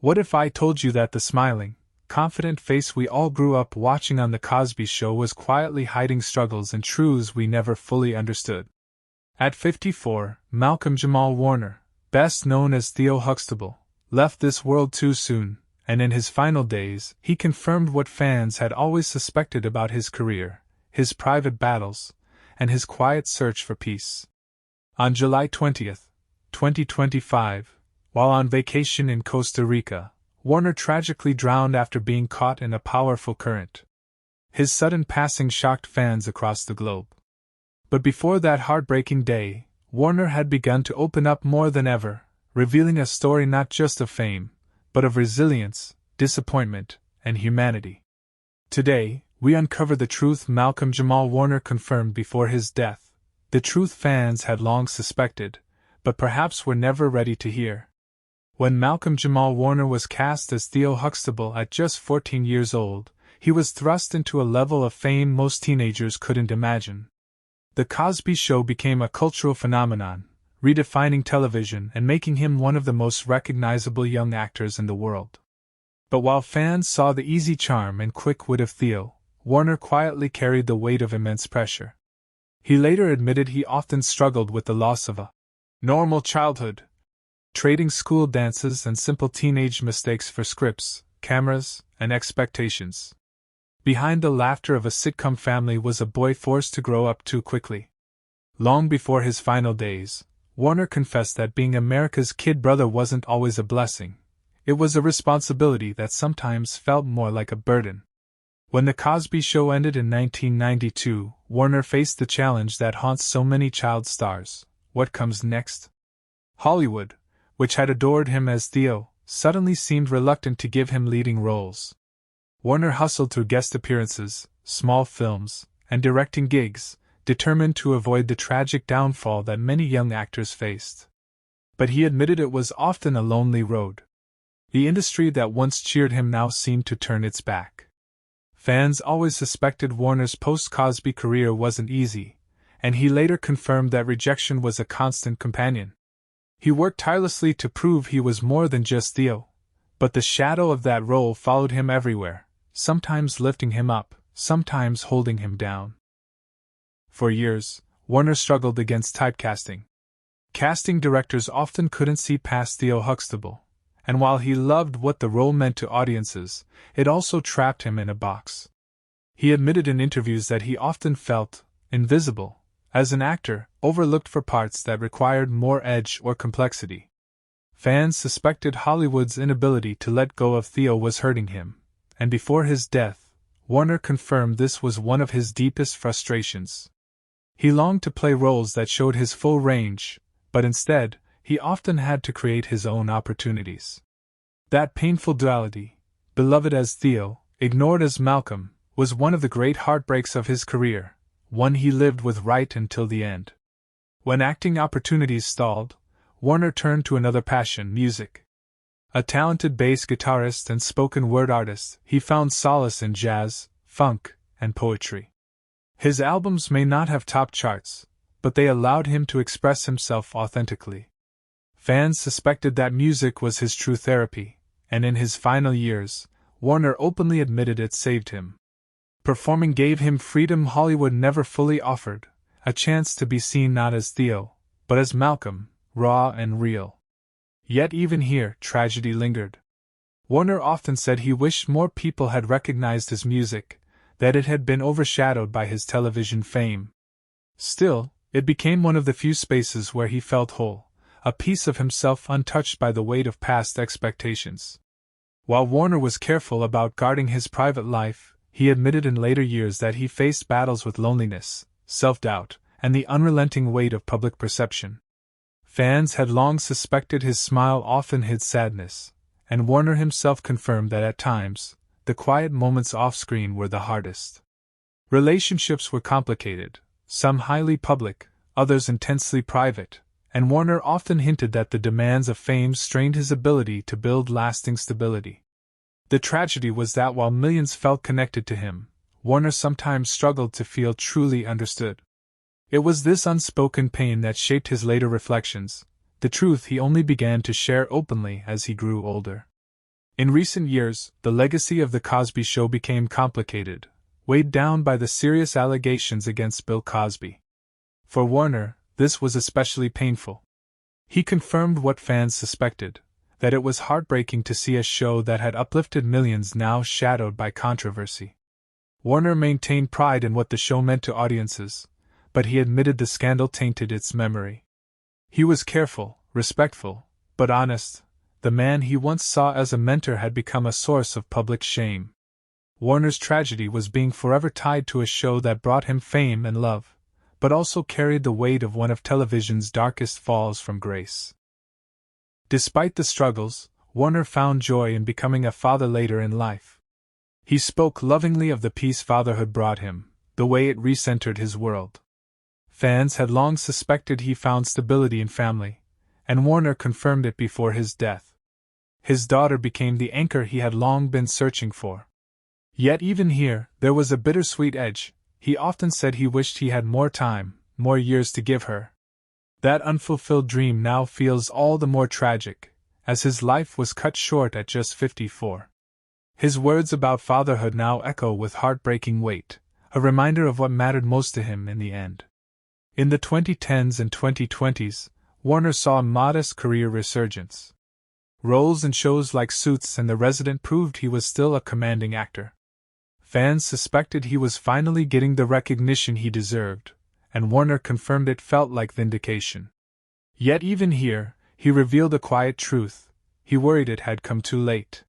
What if I told you that the smiling, confident face we all grew up watching on The Cosby Show was quietly hiding struggles and truths we never fully understood? At 54, Malcolm-Jamal Warner, best known as Theo Huxtable, left this world too soon, and in his final days, he confirmed what fans had always suspected about his career, his private battles, and his quiet search for peace. On July 20, 2025, while on vacation in Costa Rica, Warner tragically drowned after being caught in a powerful current. His sudden passing shocked fans across the globe. But before that heartbreaking day, Warner had begun to open up more than ever, revealing a story not just of fame, but of resilience, disappointment, and humanity. Today, we uncover the truth Malcolm-Jamal Warner confirmed before his death, the truth fans had long suspected, but perhaps were never ready to hear. When Malcolm-Jamal Warner was cast as Theo Huxtable at just 14 years old, he was thrust into a level of fame most teenagers couldn't imagine. The Cosby Show became a cultural phenomenon, redefining television and making him one of the most recognizable young actors in the world. But while fans saw the easy charm and quick wit of Theo, Warner quietly carried the weight of immense pressure. He later admitted he often struggled with the loss of a normal childhood, trading school dances and simple teenage mistakes for scripts, cameras, and expectations. Behind the laughter of a sitcom family was a boy forced to grow up too quickly. Long before his final days, Warner confessed that being America's kid brother wasn't always a blessing. It was a responsibility that sometimes felt more like a burden. When The Cosby Show ended in 1992, Warner faced the challenge that haunts so many child stars. What comes next? Hollywood, which had adored him as Theo, suddenly seemed reluctant to give him leading roles. Warner hustled through guest appearances, small films, and directing gigs, determined to avoid the tragic downfall that many young actors faced. But he admitted it was often a lonely road. The industry that once cheered him now seemed to turn its back. Fans always suspected Warner's post-Cosby career wasn't easy, and he later confirmed that rejection was a constant companion. He worked tirelessly to prove he was more than just Theo, but the shadow of that role followed him everywhere, sometimes lifting him up, sometimes holding him down. For years, Warner struggled against typecasting. Casting directors often couldn't see past Theo Huxtable, and while he loved what the role meant to audiences, it also trapped him in a box. He admitted in interviews that he often felt invisible, as an actor, overlooked for parts that required more edge or complexity. Fans suspected Hollywood's inability to let go of Theo was hurting him, and before his death, Warner confirmed this was one of his deepest frustrations. He longed to play roles that showed his full range, but instead, he often had to create his own opportunities. That painful duality, beloved as Theo, ignored as Malcolm, was one of the great heartbreaks of his career, one he lived with right until the end. When acting opportunities stalled, Warner turned to another passion, music. A talented bass guitarist and spoken word artist, he found solace in jazz, funk, and poetry. His albums may not have topped charts, but they allowed him to express himself authentically. Fans suspected that music was his true therapy, and in his final years, Warner openly admitted it saved him. Performing gave him freedom Hollywood never fully offered, a chance to be seen not as Theo, but as Malcolm, raw and real. Yet even here, tragedy lingered. Warner often said he wished more people had recognized his music, that it had been overshadowed by his television fame. Still, it became one of the few spaces where he felt whole, a piece of himself untouched by the weight of past expectations. While Warner was careful about guarding his private life, he admitted in later years that he faced battles with loneliness, self-doubt, and the unrelenting weight of public perception. Fans had long suspected his smile often hid sadness, and Warner himself confirmed that at times, the quiet moments off-screen were the hardest. Relationships were complicated, some highly public, others intensely private, and Warner often hinted that the demands of fame strained his ability to build lasting stability. The tragedy was that while millions felt connected to him, Warner sometimes struggled to feel truly understood. It was this unspoken pain that shaped his later reflections, the truth he only began to share openly as he grew older. In recent years, the legacy of The Cosby Show became complicated, weighed down by the serious allegations against Bill Cosby. For Warner, this was especially painful. He confirmed what fans suspected, that it was heartbreaking to see a show that had uplifted millions now shadowed by controversy. Warner maintained pride in what the show meant to audiences, but he admitted the scandal tainted its memory. He was careful, respectful, but honest. The man he once saw as a mentor had become a source of public shame. Warner's tragedy was being forever tied to a show that brought him fame and love, but also carried the weight of one of television's darkest falls from grace. Despite the struggles, Warner found joy in becoming a father later in life. He spoke lovingly of the peace fatherhood brought him, the way it recentered his world. Fans had long suspected he found stability in family, and Warner confirmed it before his death. His daughter became the anchor he had long been searching for. Yet even here, there was a bittersweet edge. He often said he wished he had more time, more years to give her. That unfulfilled dream now feels all the more tragic, as his life was cut short at just 54. His words about fatherhood now echo with heartbreaking weight, a reminder of what mattered most to him in the end. In the 2010s and 2020s, Warner saw a modest career resurgence. Roles in shows like Suits and The Resident proved he was still a commanding actor. Fans suspected he was finally getting the recognition he deserved, and Warner confirmed it felt like vindication. Yet even here, he revealed a quiet truth: he worried it had come too late.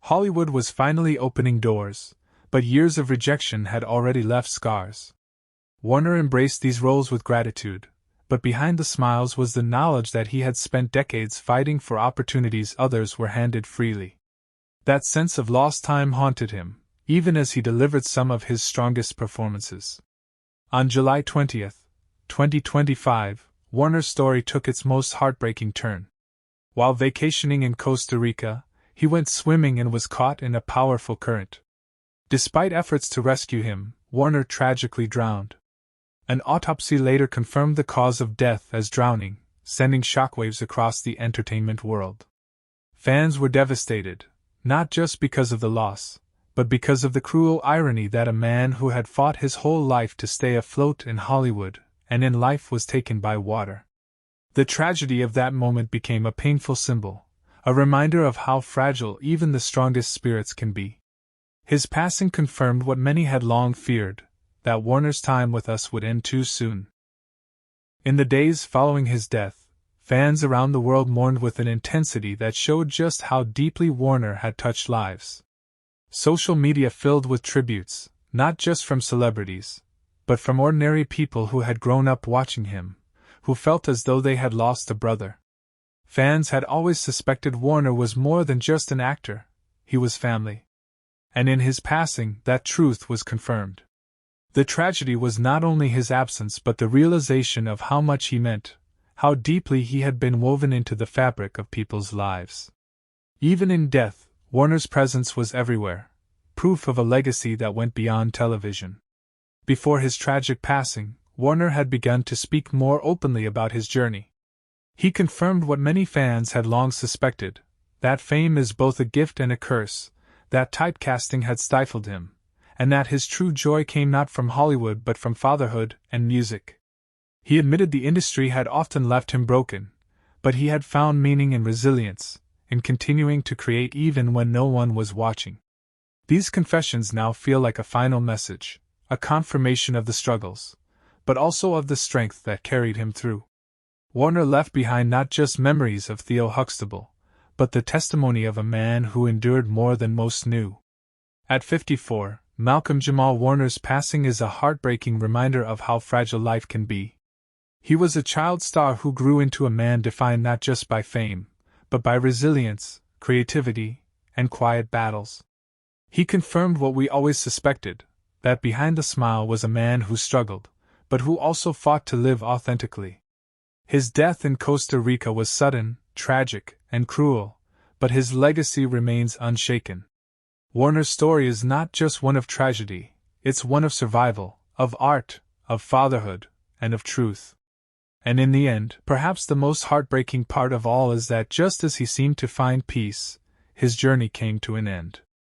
Hollywood was finally opening doors, but years of rejection had already left scars. Warner embraced these roles with gratitude, but behind the smiles was the knowledge that he had spent decades fighting for opportunities others were handed freely. That sense of lost time haunted him, even as he delivered some of his strongest performances. On July 20, 2025, Warner's story took its most heartbreaking turn. While vacationing in Costa Rica, he went swimming and was caught in a powerful current. Despite efforts to rescue him, Warner tragically drowned. An autopsy later confirmed the cause of death as drowning, sending shockwaves across the entertainment world. Fans were devastated, not just because of the loss, but because of the cruel irony that a man who had fought his whole life to stay afloat in Hollywood and in life was taken by water. The tragedy of that moment became a painful symbol, a reminder of how fragile even the strongest spirits can be. His passing confirmed what many had long feared, that Warner's time with us would end too soon. In the days following his death, fans around the world mourned with an intensity that showed just how deeply Warner had touched lives. Social media filled with tributes, not just from celebrities, but from ordinary people who had grown up watching him, who felt as though they had lost a brother. Fans had always suspected Warner was more than just an actor, he was family. And in his passing, that truth was confirmed. The tragedy was not only his absence but the realization of how much he meant, how deeply he had been woven into the fabric of people's lives. Even in death, Warner's presence was everywhere, proof of a legacy that went beyond television. Before his tragic passing, Warner had begun to speak more openly about his journey. He confirmed what many fans had long suspected, that fame is both a gift and a curse, that typecasting had stifled him, and that his true joy came not from Hollywood but from fatherhood and music. He admitted the industry had often left him broken, but he had found meaning in resilience, in continuing to create even when no one was watching. These confessions now feel like a final message, a confirmation of the struggles, but also of the strength that carried him through. Warner left behind not just memories of Theo Huxtable, but the testimony of a man who endured more than most knew. At 54, Malcolm-Jamal Warner's passing is a heartbreaking reminder of how fragile life can be. He was a child star who grew into a man defined not just by fame, but by resilience, creativity, and quiet battles. He confirmed what we always suspected, that behind the smile was a man who struggled, but who also fought to live authentically. His death in Costa Rica was sudden, tragic, and cruel, but his legacy remains unshaken. Warner's story is not just one of tragedy, it's one of survival, of art, of fatherhood, and of truth. And in the end, perhaps the most heartbreaking part of all is that just as he seemed to find peace, his journey came to an end.